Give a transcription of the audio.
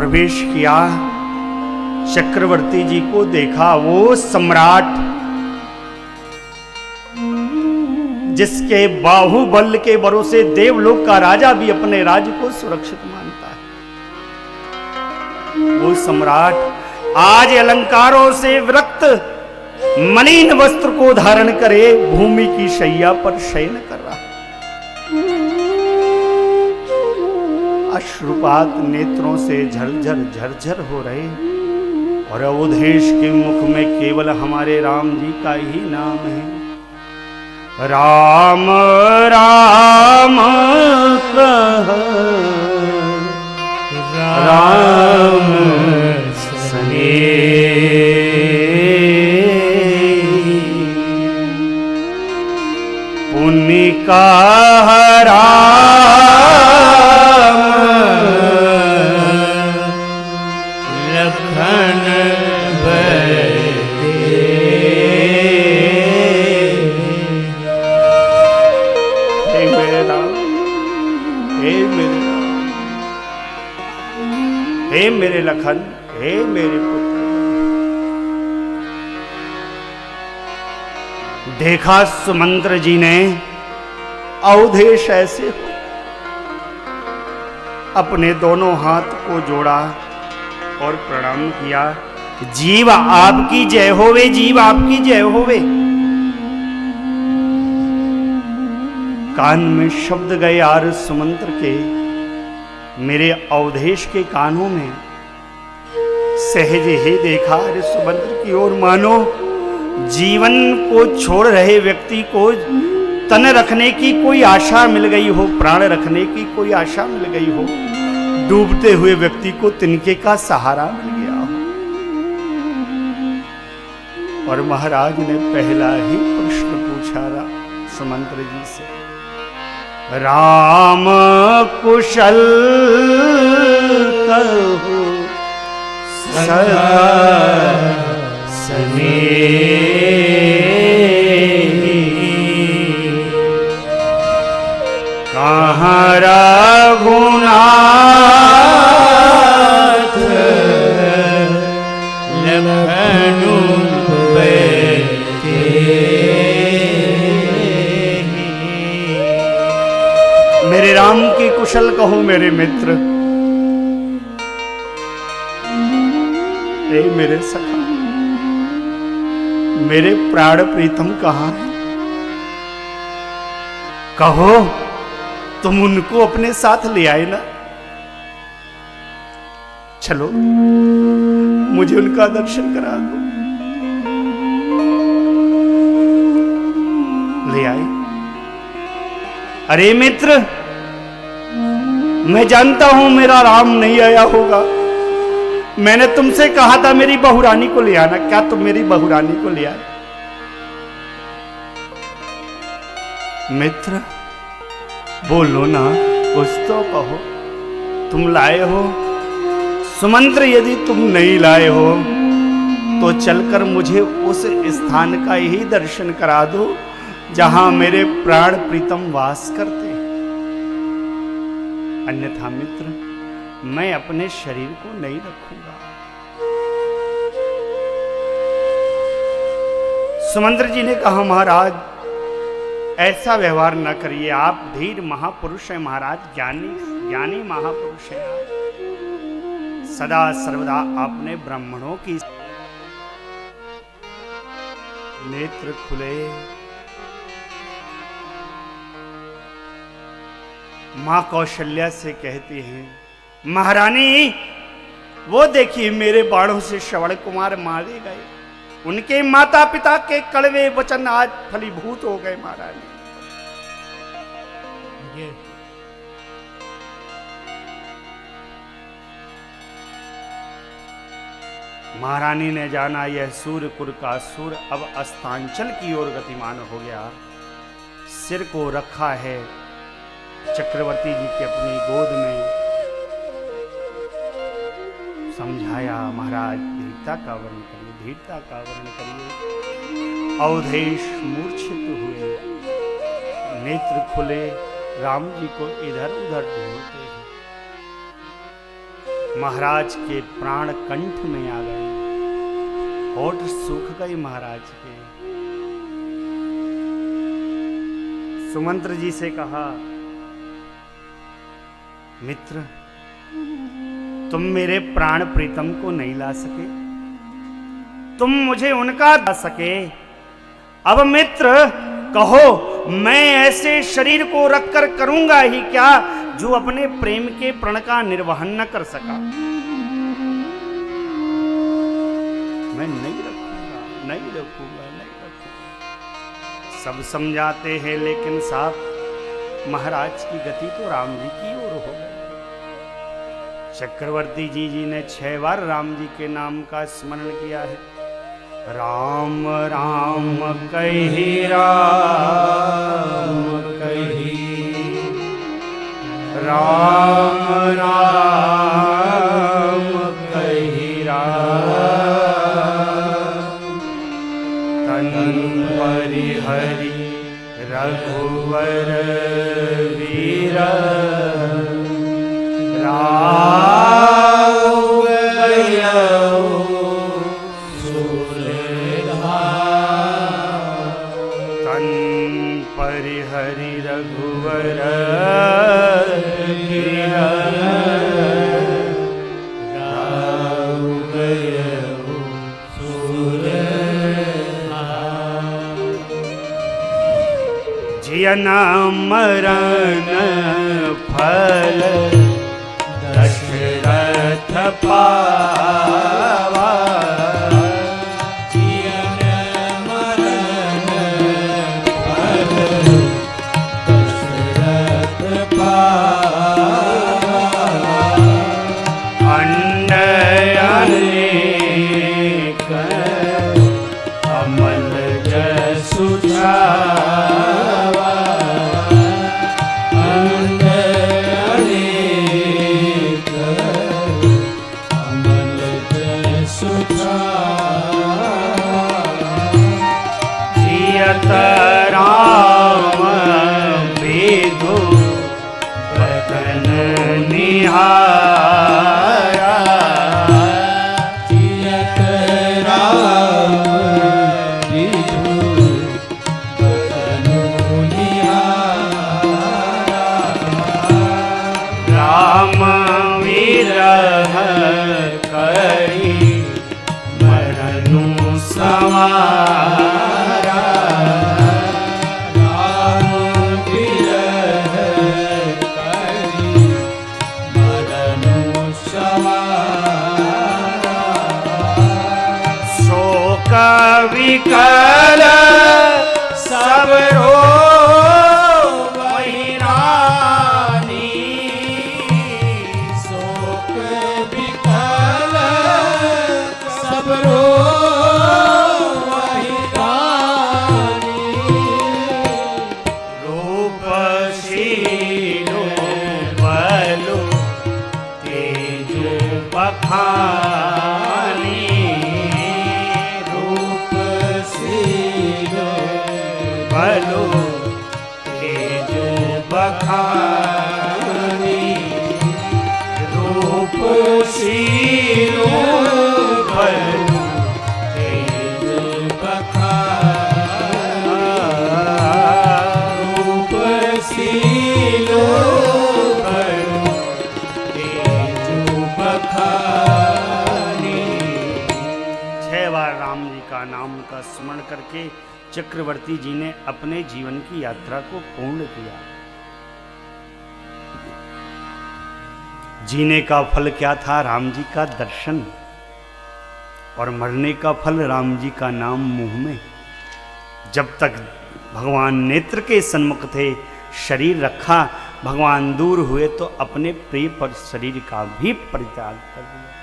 प्रवेश किया, चक्रवर्ती जी को देखा। वो सम्राट जिसके बाहुबल के भरोसे देवलोक का राजा भी अपने राज्य को सुरक्षित मानता है, वो सम्राट आज अलंकारों से विरक्त मलिन वस्त्र को धारण करे भूमि की शैया पर शयन कर रहा है। अश्रुपात नेत्रों से झरझर झरझर हो रहे, और अवधेश के मुख में केवल हमारे राम जी का ही नाम है। राम राम कह राम सने, पुण्य का राम लखन हे मेरे लखन, हे मेरे पुत्र। देखा सुमंत्र जी ने अवधेश ऐसे हो, अपने दोनों हाथ को जोड़ा और प्रणाम किया। जीव आपकी जय होवे, जीव आपकी जय होवे। कान में शब्द गए यार सुमंत्र के, मेरे अवधेश के कानों में सहज ही देखा अरे सुमंत्र की ओर, मानो जीवन को छोड़ रहे व्यक्ति को तन रखने की कोई आशा मिल गई हो, प्राण रखने की कोई आशा मिल गई हो, डूबते हुए व्यक्ति को तिनके का सहारा मिल गया हो। और महाराज ने पहला ही प्रश्न पूछा सुमंत्र जी से, राम कुशल कहो सदा सने, कहाँ रघुनाथ लखनु बैठे। मेरे राम की कुशल कहो मेरे मित्र, ए मेरे सखा, मेरे प्राण प्रीतम कहाँ है? कहो तुम उनको अपने साथ ले आए ना, चलो मुझे उनका दर्शन करा दो। ले आए। अरे मित्र, मैं जानता हूं मेरा राम नहीं आया होगा, मैंने तुमसे कहा था मेरी बहुरानी को ले आना, क्या तुम मेरी बहुरानी को ले आए? मित्र बोलो ना, कुछ तो कहो, तुम लाए हो? सुमंत्र यदि तुम नहीं लाए हो तो चलकर मुझे उस स्थान का ही दर्शन करा दो जहां मेरे प्राण प्रीतम वास करते हैं, अन्यथा मित्र मैं अपने शरीर को नहीं रखूंगा। सुमंत्र जी ने कहा महाराज ऐसा व्यवहार न करिए, आप धीर महापुरुष हैं महाराज, ज्ञानी महापुरुष हैं आप। सदा सर्वदा आपने ब्राह्मणों की नेत्र खुले। मां कौशल्या से कहती हैं महारानी वो देखिए मेरे बाणों से श्रवण कुमार मारे गए, उनके माता पिता के कड़वे वचन आज फलीभूत हो गए महारानी। महारानी ने जाना यह सूर्यकुल का सूर अब अस्तांचल की ओर गतिमान हो गया, सिर को रखा है चक्रवर्ती जी की अपनी गोद में, समझाया महाराज धीरता का वर्ण करिए, धीरता का वर्ण करिए। अवधेश मूर्छित हुए, नेत्र खुले, राम जी को इधर उधर ढूंढते हैं। महाराज के प्राण कंठ में आ गए, होठ सूख गए महाराज के। सुमंत्र जी से कहा, मित्र तुम मेरे प्राण प्रीतम को नहीं ला सके, तुम मुझे उनका ला सके। अब मित्र कहो, मैं ऐसे शरीर को रखकर करूंगा ही क्या जो अपने प्रेम के प्रण का निर्वहन न कर सका। मैं नहीं रखूंगा, नहीं रखूंगा, नहीं रखूंगा। सब समझाते हैं, लेकिन साहब महाराज की गति तो राम जी की ओर हो गई। चक्रवर्ती जी ने 6 बार राम जी के नाम का स्मरण किया है। राम राम कही, राम कही, राम राम कही, तन परिहरि रघुवर वीर, परिहरि रघुवर जियन मरण फल दशरथ पावा, जियन मरण फल दशरथ पावा, अंड अनेक अमल जसु छावा, अंड अनेक अमल जसु छावा, जियत राम विधु बदन निहारा, जियत राम विधु बदन निहारा, राम विरह करी मरनु संवारा, राम विरह करी मरनु संवारा, शोक विकल सब रोवहि रानी, शोक विकल सब रोवहि रानी, रूपशीलो बलो तेजो बखानी, रूपशीलो बलो तेजो बखानी, रूपशीलो बलो तेजो बखानी, रूपशीलो बलो तेजो बखानी। 6 बार राम जी का नाम का स्मरण करके चक्रवर्ती जी ने अपने जीवन की यात्रा को पूर्ण किया। जीने का फल क्या था? राम जी का दर्शन, और मरने का फल राम जी का नाम मुंह में। जब तक भगवान नेत्र के सन्मुख थे, शरीर रखा, भगवान दूर हुए तो अपने प्रिय पर शरीर का भी परित्याग कर दिया।